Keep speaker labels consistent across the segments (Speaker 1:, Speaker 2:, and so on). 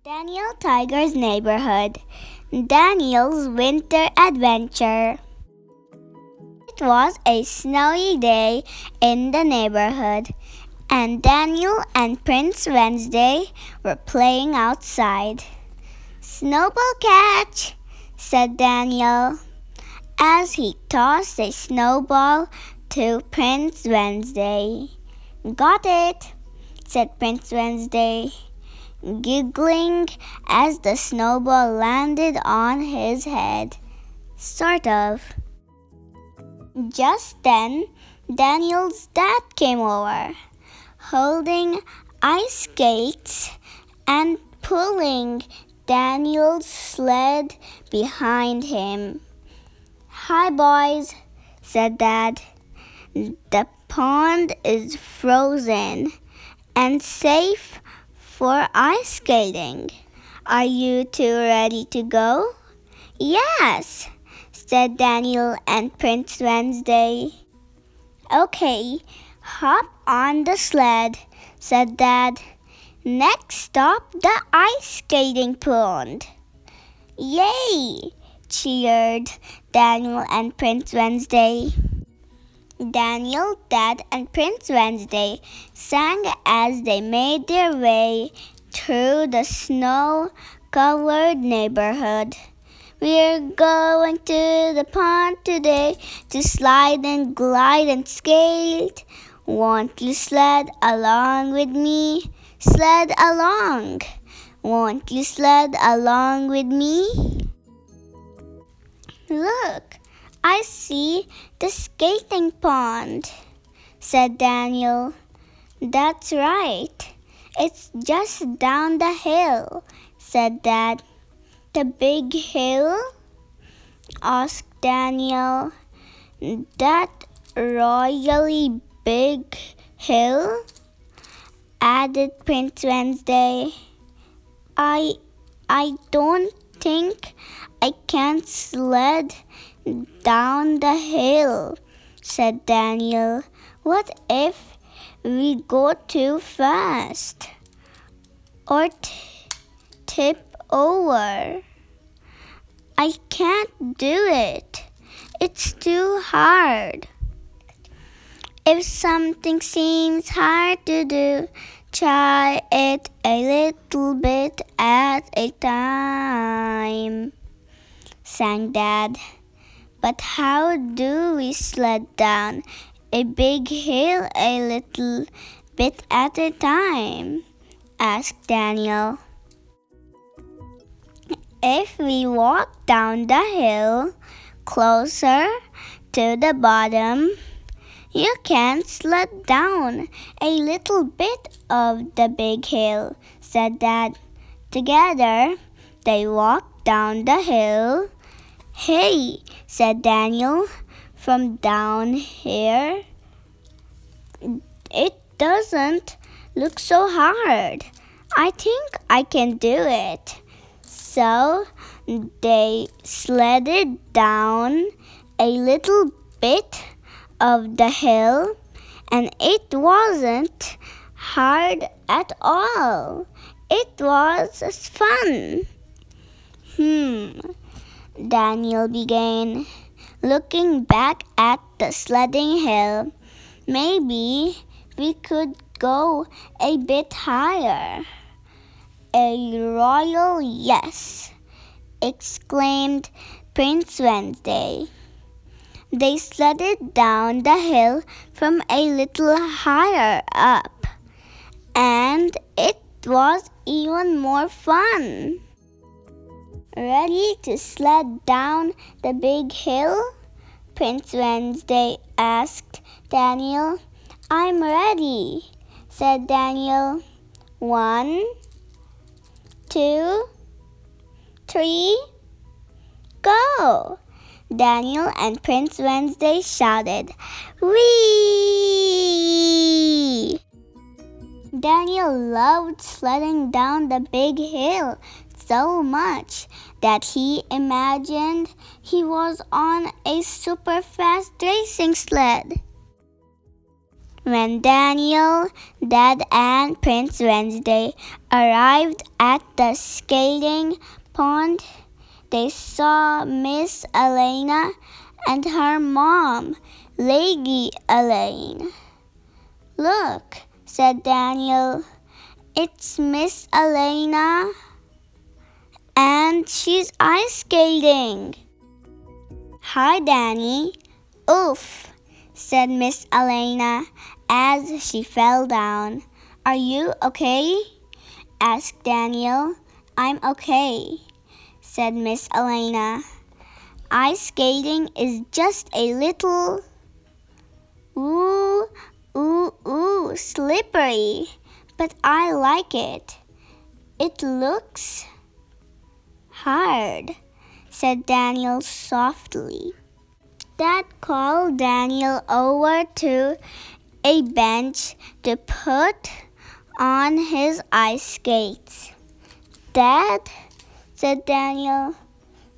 Speaker 1: Daniel Tiger's Neighborhood. Daniel's Winter Adventure. It was a snowy day in the neighborhood, and Daniel and Prince Wednesday were playing outside. "Snowball catch," said Daniel, as he tossed a snowball to Prince Wednesday. "Got it," said Prince Wednesday, giggling as the snowball landed on his head. Sort of. Just then, Daniel's dad came over, holding ice skates and pulling Daniel's sled behind him. "Hi, boys," said Dad. "The pond is frozen and safe for ice skating. Are you two ready to go?" "Yes," said Daniel and Prince Wednesday. "Okay, hop on the sled," said Dad. "Next stop, the ice skating pond." "Yay!" cheered Daniel and Prince Wednesday. Daniel, Dad, and Prince Wednesday sang as they made their way through the snow-covered neighborhood. "We're going to the pond today to slide and glide and skate. Won't you sled along with me? Sled along. Won't you sled along with me?" "Look, I see the skating pond," said Daniel. "That's right. It's just down the hill," said Dad. "The big hill?" asked Daniel. "That royally big hill?" added Prince Wednesday. I don't think I can sled down the hill," said Daniel. "What if we go too fast or tip over? I can't do it. It's too hard." "If something seems hard to do, try it a little bit at a time," sang Dad. "But how do we sled down a big hill a little bit at a time?" asked Daniel. "If we walk down the hill closer to the bottom, you can sled down a little bit of the big hill," said Dad. Together, they walked down the hill. "Hey," said Daniel, "from down here, it doesn't look so hard. I think I can do it." So they sledded down a little bit of the hill, and it wasn't hard at all. It was fun. Daniel began, looking back at the sledding hill. "Maybe we could go a bit higher." "A royal yes!" exclaimed Prince Wednesday. They sledded down the hill from a little higher up, and it was even more fun. "Ready to sled down the big hill?" Prince Wednesday asked Daniel. "I'm ready," said Daniel. 1, 2, 3, go! Daniel and Prince Wednesday shouted, "Whee!" Daniel loved sledding down the big hill so much that he imagined he was on a super fast racing sled. When Daniel, Dad, and Prince Wednesday arrived at the skating pond, they saw Miss Elena and her mom, Lady Elaine. "Look," said Daniel, "it's Miss Elena, and she's ice skating." "Hi, Danny." "Oof," said Miss Elena as she fell down. "Are you okay?" asked Daniel. "I'm okay," said Miss Elena. "Ice skating is just a little slippery, but I like it. It looks hard," said Daniel softly. Dad called Daniel over to a bench to put on his ice skates. "Dad," said Daniel,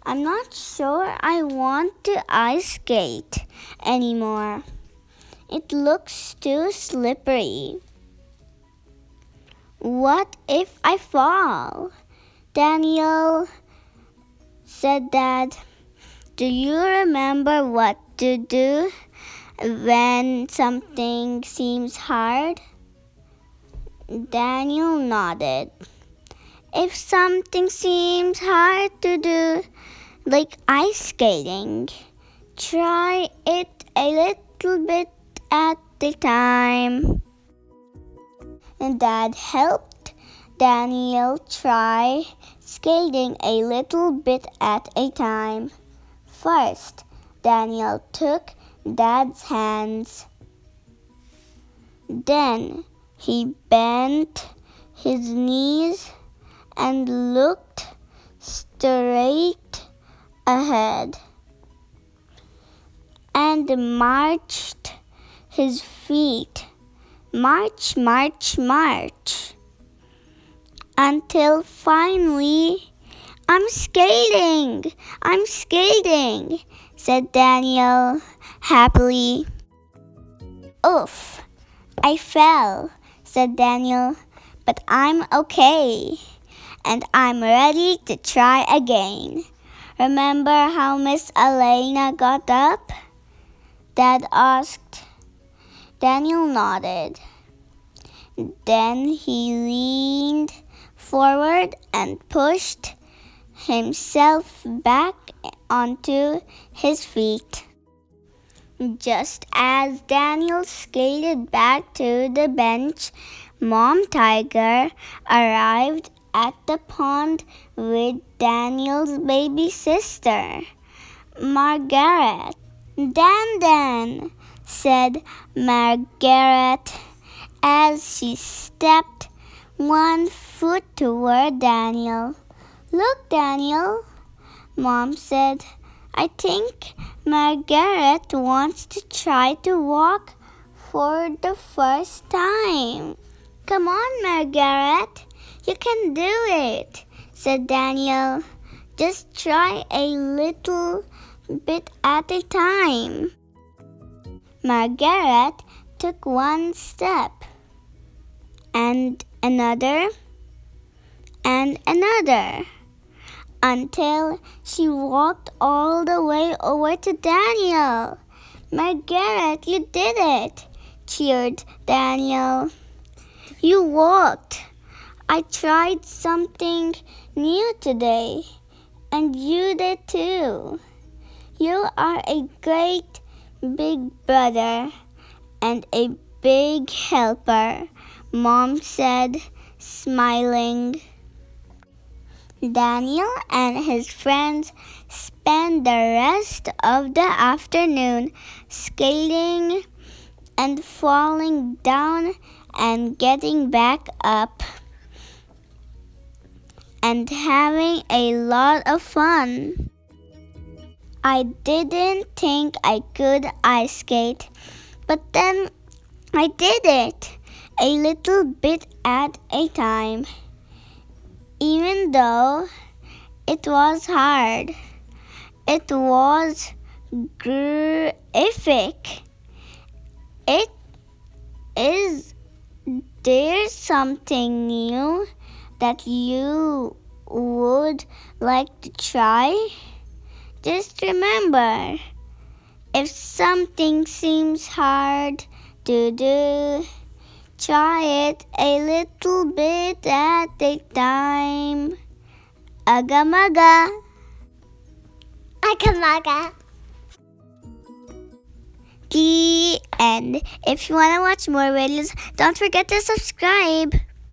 Speaker 1: "I'm not sure I want to ice skate anymore. It looks too slippery." "What if I fall?" "Daniel," said Dad, "do you remember what to do when something seems hard?" Daniel nodded. "If something seems hard to do, like ice skating, try it a little bit at a time." And Dad helped Daniel try skating a little bit at a time. First, Daniel took Dad's hands. Then he bent his knees and looked straight ahead and marched his feet. March, march, march, until finally, I'm skating, said Daniel happily. "Oof, I fell," said Daniel, "but I'm okay, and I'm ready to try again. Remember how Miss Elena got up?" Dad asked. Daniel nodded. Then he leaned forward and pushed himself back onto his feet. Just as Daniel skated back to the bench, Mom Tiger arrived at the pond with Daniel's baby sister, Margaret. Dan," said Margaret as she stepped one foot toward Daniel. "Look, Daniel," Mom said. "I think Margaret wants to try to walk for the first time." "Come on, Margaret, you can do it," said Daniel. "Just try a little bit at a time." Margaret took one step, and another, until she walked all the way over to Daniel. "Margaret, you did it!" cheered Daniel. "You walked. I tried something new today, and you did too. You are a great big brother and a big helper," Mom said, smiling. Daniel and his friends spent the rest of the afternoon skating and falling down and getting back up and having a lot of fun. I didn't think I could ice skate, but then I did it, a little bit at a time. Even though it was hard, it was terrific. It Is there something new that you would like to try? Just remember, if something seems hard to do, try it a little bit at a time. Agamaga.
Speaker 2: Agamaga.
Speaker 1: The end. If you want to watch more videos, don't forget to subscribe.